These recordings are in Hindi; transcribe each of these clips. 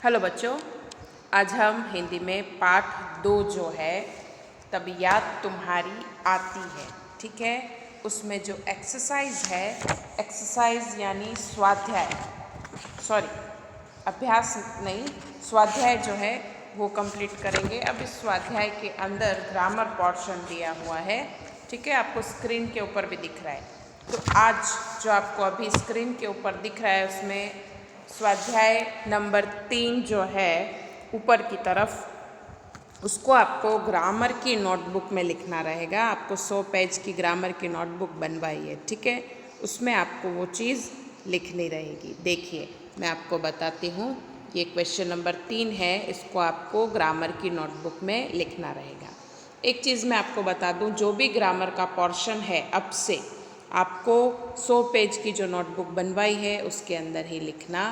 हेलो बच्चों, आज हम हिंदी में पाठ 2 जो है तबीयत तुम्हारी आती है, ठीक है। उसमें जो एक्सरसाइज है, एक्सरसाइज यानी स्वाध्याय, अभ्यास नहीं, स्वाध्याय जो है वो कंप्लीट करेंगे। अब इस स्वाध्याय के अंदर ग्रामर पोर्शन दिया हुआ है, ठीक है। आपको स्क्रीन के ऊपर भी दिख रहा है। तो आज जो आपको अभी स्क्रीन के ऊपर दिख रहा है उसमें स्वाध्याय नंबर 3 जो है ऊपर की तरफ, उसको आपको ग्रामर की नोटबुक में लिखना रहेगा। आपको 100 पेज की ग्रामर की नोटबुक बनवाई है, ठीक है। उसमें आपको वो चीज़ लिखनी रहेगी। देखिए, मैं आपको बताती हूँ। ये क्वेश्चन नंबर 3 है, इसको आपको ग्रामर की नोटबुक में लिखना रहेगा। एक चीज़ मैं आपको बता दूँ, जो भी ग्रामर का पोर्शन है अब से आपको 100 पेज की जो नोटबुक बनवाई है उसके अंदर ही लिखना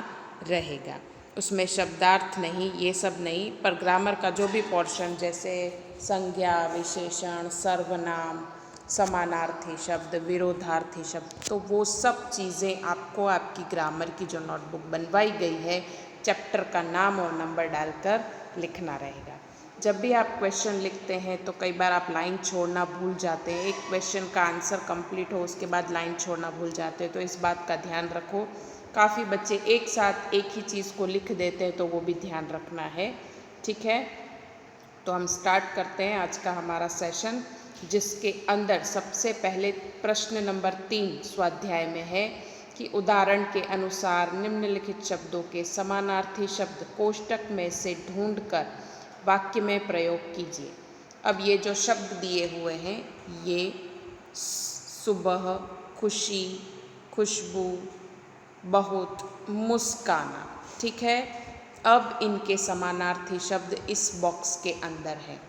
रहेगा। उसमें शब्दार्थ नहीं, ये सब नहीं, पर ग्रामर का जो भी पोर्शन जैसे संज्ञा, विशेषण, सर्वनाम, समानार्थी शब्द, विरोधार्थी शब्द, तो वो सब चीज़ें आपको आपकी ग्रामर की जो नोटबुक बनवाई गई है चैप्टर का नाम और नंबर डालकर लिखना रहेगा। जब भी आप क्वेश्चन लिखते हैं तो कई बार आप लाइन छोड़ना भूल जाते हैं। एक क्वेश्चन का आंसर कंप्लीट हो उसके बाद लाइन छोड़ना भूल जाते हैं, तो इस बात का ध्यान रखो। काफ़ी बच्चे एक साथ एक ही चीज़ को लिख देते हैं, तो वो भी ध्यान रखना है, ठीक है। तो हम स्टार्ट करते हैं आज का हमारा सेशन, जिसके अंदर सबसे पहले प्रश्न नंबर 3 स्वाध्याय में है कि उदाहरण के अनुसार निम्नलिखित शब्दों के समानार्थी शब्द कोष्टक में से ढूंढकर वाक्य में प्रयोग कीजिए। अब ये जो शब्द दिए हुए हैं, ये सुबह, खुशी, खुशबू, बहुत, मुस्काना, ठीक है। अब इनके समानार्थी शब्द इस बॉक्स के अंदर हैं,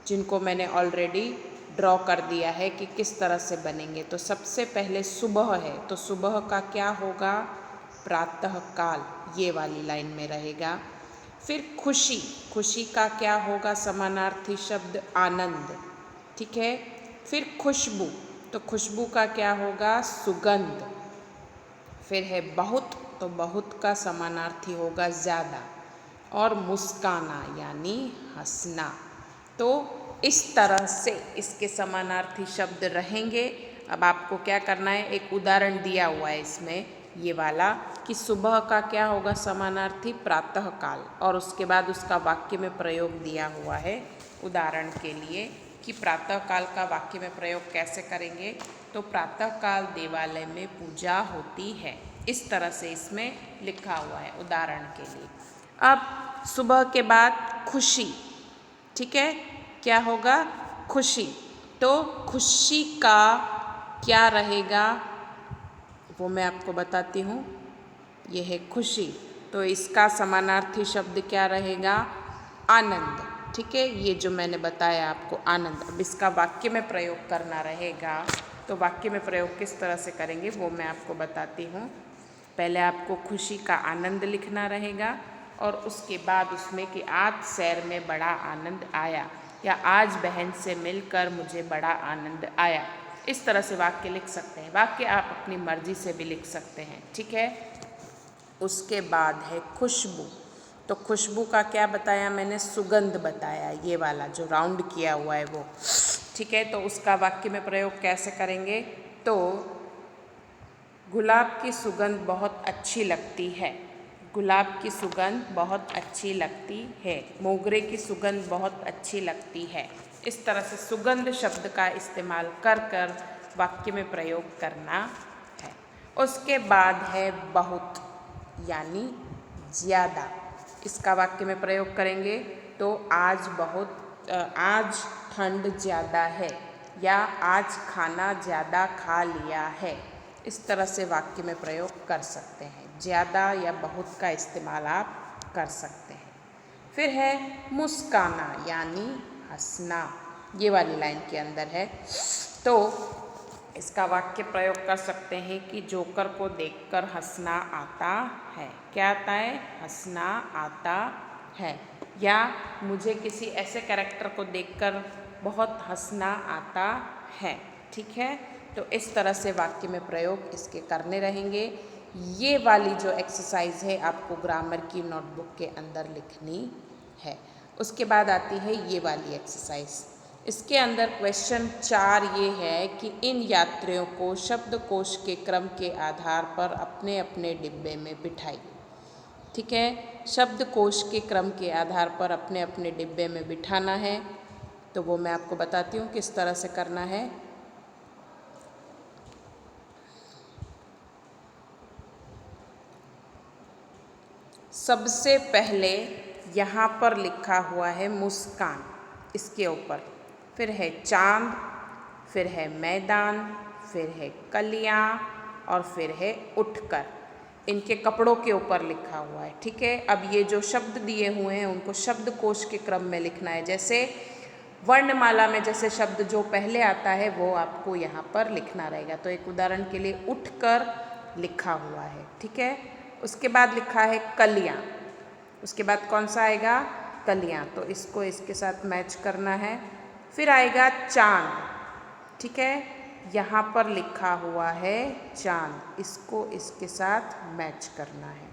जिनको मैंने ऑलरेडी ड्रॉ कर दिया है कि किस तरह से बनेंगे। तो सबसे पहले सुबह है, तो सुबह का क्या होगा? प्रातः काल, ये वाली लाइन में रहेगा। फिर खुशी, खुशी का क्या होगा समानार्थी शब्द? आनंद, ठीक है। फिर खुशबू, तो खुशबू का क्या होगा? सुगंध। फिर है बहुत, तो बहुत का समानार्थी होगा ज़्यादा। और मुस्काना यानी हंसना। तो इस तरह से इसके समानार्थी शब्द रहेंगे। अब आपको क्या करना है, एक उदाहरण दिया हुआ है इसमें ये वाला कि सुबह का क्या होगा समानार्थी? प्रातः काल, और उसके बाद उसका वाक्य में प्रयोग दिया हुआ है उदाहरण के लिए कि प्रातः काल का वाक्य में प्रयोग कैसे करेंगे। तो प्रातः काल देवालय में पूजा होती है, इस तरह से इसमें लिखा हुआ है उदाहरण के लिए। अब सुबह के बाद खुशी, ठीक है, क्या होगा? खुशी। तो खुशी का क्या रहेगा वो मैं आपको बताती हूँ। ये है खुशी, तो इसका समानार्थी शब्द क्या रहेगा? आनंद, ठीक है। ये जो मैंने बताया आपको आनंद। अब इसका वाक्य में प्रयोग करना रहेगा, तो वाक्य में प्रयोग किस तरह से करेंगे वो मैं आपको बताती हूँ। पहले आपको खुशी का आनंद लिखना रहेगा और उसके बाद उसमें कि आज सैर में बड़ा आनंद आया, या आज बहन से मिलकर मुझे बड़ा आनंद आया। इस तरह से वाक्य लिख सकते हैं। वाक्य आप अपनी मर्जी से भी लिख सकते हैं, ठीक है। उसके बाद है खुशबू, तो खुशबू का क्या बताया मैंने? सुगंध बताया, ये वाला जो राउंड किया हुआ है वो, ठीक है। तो उसका वाक्य में प्रयोग कैसे करेंगे? तो गुलाब की सुगंध बहुत अच्छी लगती है, गुलाब की सुगंध बहुत अच्छी लगती है, मोगरे की सुगंध बहुत अच्छी लगती है। इस तरह से सुगंध शब्द का इस्तेमाल कर कर वाक्य में प्रयोग करना है। उसके बाद है बहुत यानी ज़्यादा। इसका वाक्य में प्रयोग करेंगे तो आज ठंड ज़्यादा है, या आज खाना ज़्यादा खा लिया है। इस तरह से वाक्य में प्रयोग कर सकते हैं। ज़्यादा या बहुत का इस्तेमाल आप कर सकते हैं। फिर है मुस्काना यानी हंसना, ये वाली लाइन के अंदर है। तो इसका वाक्य प्रयोग कर सकते हैं कि जोकर को देखकर हंसना आता है। क्या आता है? हंसना आता है। या मुझे किसी ऐसे कैरेक्टर को देखकर बहुत हंसना आता है, ठीक है। तो इस तरह से वाक्य में प्रयोग इसके करने रहेंगे। ये वाली जो एक्सरसाइज है आपको ग्रामर की नोटबुक के अंदर लिखनी है। उसके बाद आती है ये वाली एक्सरसाइज। इसके अंदर क्वेश्चन 4 ये है कि इन यात्रियों को शब्दकोश के क्रम के आधार पर अपने अपने डिब्बे में बिठाइए। ठीक है, शब्दकोश के क्रम के आधार पर अपने अपने डिब्बे में बिठाना है। तो वो मैं आपको बताती हूँ किस तरह से करना है। सबसे पहले यहाँ पर लिखा हुआ है मुस्कान, इसके ऊपर फिर है चांद, फिर है मैदान, फिर है कलियाँ और फिर है उठकर। इनके कपड़ों के ऊपर लिखा हुआ है। ठीक है, अब ये जो शब्द दिए हुए हैं उनको शब्दकोश के क्रम में लिखना है। जैसे वर्णमाला में जैसे शब्द जो पहले आता है वो आपको यहाँ पर लिखना रहेगा। तो एक उदाहरण के लिए उठकर लिखा हुआ है। ठीक है, उसके बाद लिखा है कलियाँ, उसके बाद कौन सा आएगा, कलियाँ, तो इसको इसके साथ मैच करना है। फिर आएगा चांद। ठीक है, यहाँ पर लिखा हुआ है चांद, इसको इसके साथ मैच करना है।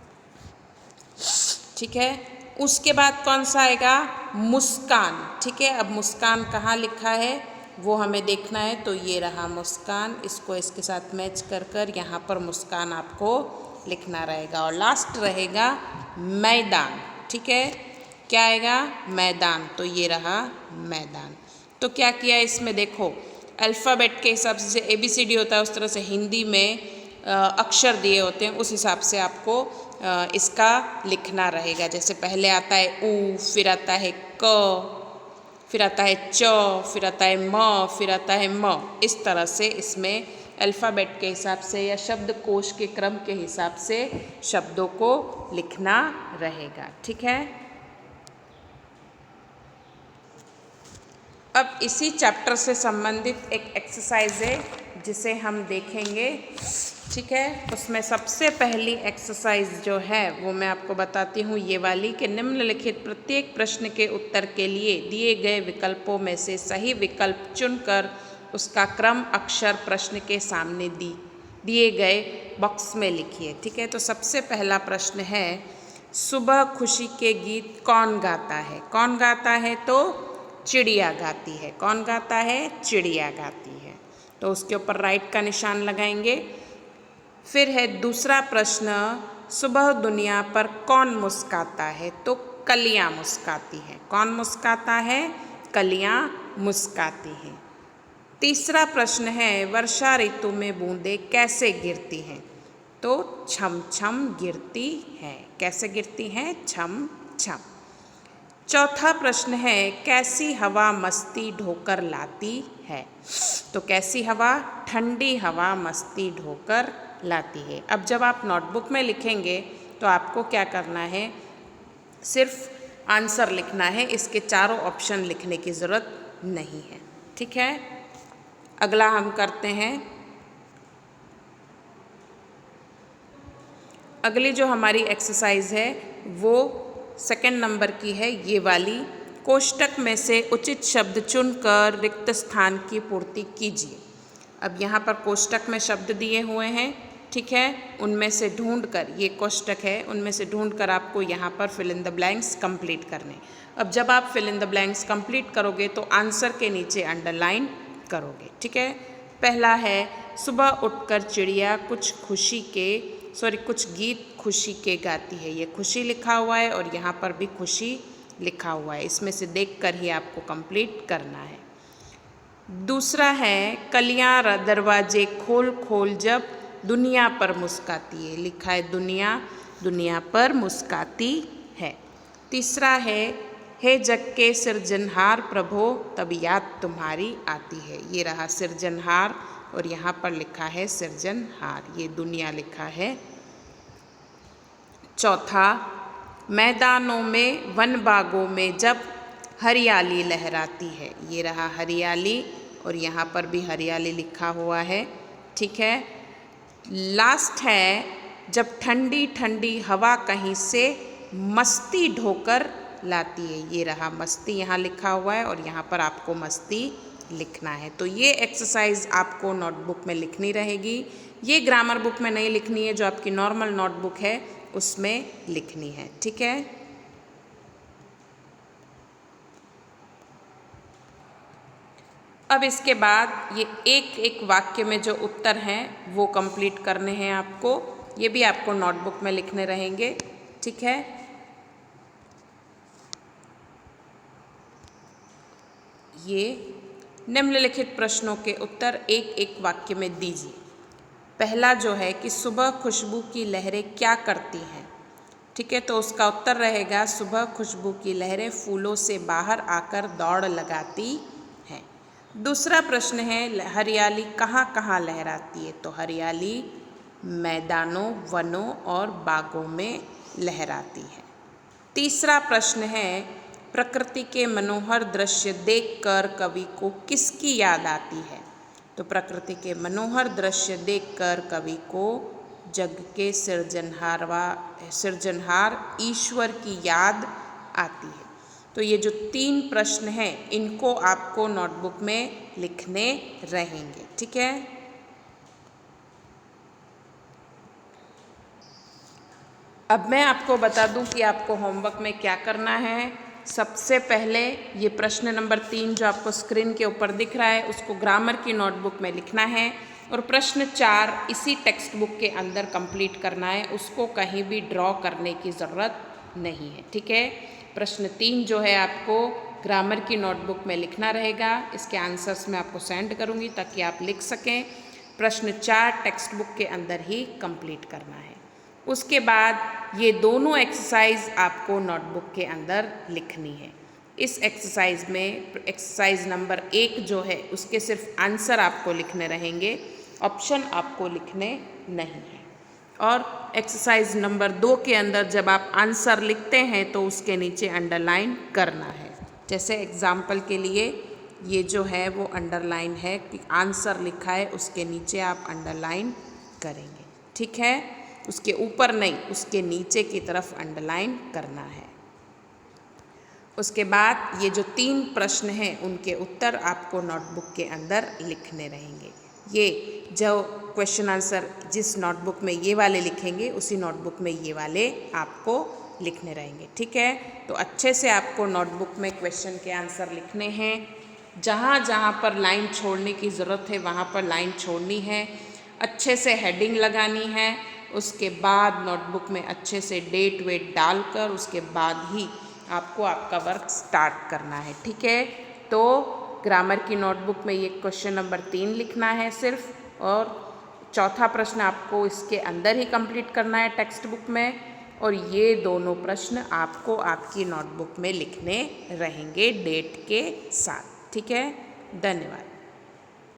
ठीक है, उसके बाद कौन सा आएगा, मुस्कान। ठीक है, अब मुस्कान कहाँ लिखा है वो हमें देखना है। तो ये रहा मुस्कान, इसको इसके साथ मैच कर कर यहाँ पर मुस्कान आपको लिखना रहेगा। और लास्ट रहेगा मैदान। ठीक है, क्या आएगा, मैदान, तो ये रहा मैदान। तो क्या किया इसमें, देखो अल्फ़ाबेट के हिसाब से ABCD होता है उस तरह से हिंदी में अक्षर दिए होते हैं, उस हिसाब से आपको इसका लिखना रहेगा। जैसे पहले आता है ऊ, फिर आता है क, फिर आता है च, फिर आता है म, फिर आता है म। इस तरह से इसमें अल्फ़ाबेट के हिसाब से या शब्दकोश के क्रम के हिसाब से शब्दों को लिखना रहेगा। ठीक है, अब इसी चैप्टर से संबंधित एक एक्सरसाइज है जिसे हम देखेंगे। ठीक है, उसमें सबसे पहली एक्सरसाइज जो है वो मैं आपको बताती हूँ, ये वाली, कि निम्नलिखित प्रत्येक प्रश्न के उत्तर के लिए दिए गए विकल्पों में से सही विकल्प चुनकर उसका क्रम अक्षर प्रश्न के सामने दिए गए बॉक्स में लिखिए। ठीक है, तो सबसे पहला प्रश्न है, सुबह खुशी के गीत कौन गाता है। कौन गाता है, तो चिड़िया गाती है। कौन गाता है, चिड़िया गाती है। तो उसके ऊपर राइट का निशान लगाएंगे। फिर है दूसरा प्रश्न, सुबह दुनिया पर कौन मुस्काता है, तो कलियाँ मुस्काती हैं। कौन मुस्काता है, कलियाँ मुस्काती हैं। तीसरा प्रश्न है, वर्षा ऋतु में बूंदें कैसे गिरती हैं, तो छम छम गिरती हैं। कैसे गिरती हैं, छम छम। चौथा प्रश्न है, कैसी हवा मस्ती ढोकर लाती है, तो कैसी हवा, ठंडी हवा मस्ती ढोकर लाती है। अब जब आप नोटबुक में लिखेंगे तो आपको क्या करना है, सिर्फ आंसर लिखना है, इसके चारों ऑप्शन लिखने की ज़रूरत नहीं है। ठीक है, अगला हम करते हैं। अगली जो हमारी एक्सरसाइज है वो सेकंड नंबर की है, ये वाली, कोष्टक में से उचित शब्द चुनकर रिक्त स्थान की पूर्ति कीजिए। अब यहाँ पर कोष्टक में शब्द दिए हुए हैं। ठीक है, उनमें से ढूंढकर, ये कोष्टक है, उनमें से ढूंढकर आपको यहाँ पर fill in the blanks complete करने। अब जब आप fill in the blanks complete करोगे तो आंसर के नीचे अंडरलाइन करोगे। ठीक है, पहला है, सुबह उठकर चिड़िया कुछ गीत खुशी के गाती है। ये खुशी लिखा हुआ है और यहाँ पर भी खुशी लिखा हुआ है, इसमें से देखकर ही आपको कंप्लीट करना है। दूसरा है, कलियाँ दरवाजे खोल खोल जब दुनिया पर मुस्काती है। लिखा है दुनिया, दुनिया पर मुस्काती है। तीसरा है, हे जग के सृजनहार प्रभो तब याद तुम्हारी आती है। ये रहा सृजनहार और यहाँ पर लिखा है सृजनहार, ये दुनिया लिखा है। चौथा, मैदानों में वन बागों में जब हरियाली लहराती है। ये रहा हरियाली और यहाँ पर भी हरियाली लिखा हुआ है। ठीक है, लास्ट है, जब ठंडी ठंडी हवा कहीं से मस्ती ढोकर लाती है। ये रहा मस्ती यहाँ लिखा हुआ है और यहाँ पर आपको मस्ती लिखना है। तो ये एक्सरसाइज आपको नोटबुक में लिखनी रहेगी ये ग्रामर बुक में नहीं लिखनी है, जो आपकी नॉर्मल नोटबुक है उसमें लिखनी है। ठीक है। अब इसके बाद ये एक एक वाक्य में जो उत्तर हैं वो कंप्लीट करने हैं आपको। ये भी आपको नोटबुक में लिखने रहेंगे। ठीक है। ये निम्नलिखित प्रश्नों के उत्तर एक एक वाक्य में दीजिए। पहला जो है कि सुबह खुशबू की लहरें क्या करती हैं। ठीक है, तो उसका उत्तर रहेगा सुबह खुशबू की लहरें फूलों से बाहर आकर दौड़ लगाती हैं। दूसरा प्रश्न है हरियाली कहाँ कहाँ लहराती है, तो हरियाली मैदानों, वनों और बागों में लहराती है। तीसरा प्रश्न है प्रकृति के मनोहर दृश्य देखकर कवि को किसकी याद आती है, तो प्रकृति के मनोहर दृश्य देखकर कवि को जग के सृजनहार ईश्वर की याद आती है। तो ये जो 3 प्रश्न हैं इनको आपको नोटबुक में लिखने रहेंगे। ठीक है। अब मैं आपको बता दूं कि आपको होमवर्क में क्या करना है। सबसे पहले ये प्रश्न नंबर 3 जो आपको स्क्रीन के ऊपर दिख रहा है उसको ग्रामर की नोटबुक में लिखना है, और प्रश्न 4 इसी टेक्स्ट बुक के अंदर कंप्लीट करना है, उसको कहीं भी ड्रॉ करने की ज़रूरत नहीं है। ठीक है। प्रश्न 3 जो है आपको ग्रामर की नोटबुक में लिखना रहेगा। इसके आंसर्स मैं आपको सेंड करूँगी ताकि आप लिख सकें। प्रश्न 4 टेक्स्ट बुक के अंदर ही कंप्लीट करना है। उसके बाद ये दोनों एक्सरसाइज आपको नोटबुक के अंदर लिखनी है। इस एक्सरसाइज में एक्सरसाइज नंबर 1 जो है उसके सिर्फ आंसर आपको लिखने रहेंगे, ऑप्शन आपको लिखने नहीं है। और एक्सरसाइज नंबर 2 के अंदर जब आप आंसर लिखते हैं तो उसके नीचे अंडरलाइन करना है। जैसे एग्जाम्पल के लिए ये जो है वो अंडरलाइन है कि आंसर लिखा है, उसके नीचे आप अंडरलाइन करेंगे। ठीक है। उसके ऊपर नहीं, उसके नीचे की तरफ अंडरलाइन करना है। उसके बाद ये जो 3 प्रश्न हैं उनके उत्तर आपको नोटबुक के अंदर लिखने रहेंगे। ये जो क्वेश्चन आंसर जिस नोटबुक में ये वाले लिखेंगे उसी नोटबुक में ये वाले आपको लिखने रहेंगे। ठीक है। तो अच्छे से आपको नोटबुक में क्वेश्चन के आंसर लिखने हैं। जहाँ जहाँ पर लाइन छोड़ने की ज़रूरत है वहाँ पर लाइन छोड़नी है, अच्छे से हेडिंग लगानी है। उसके बाद नोटबुक में अच्छे से डेट वेट डालकर उसके बाद ही आपको आपका वर्क स्टार्ट करना है। ठीक है। तो ग्रामर की नोटबुक में ये क्वेश्चन नंबर 3 लिखना है सिर्फ, और चौथा प्रश्न आपको इसके अंदर ही कंप्लीट करना है टेक्स्ट बुक में, और ये दोनों प्रश्न आपको आपकी नोटबुक में लिखने रहेंगे डेट के साथ। ठीक है। धन्यवाद।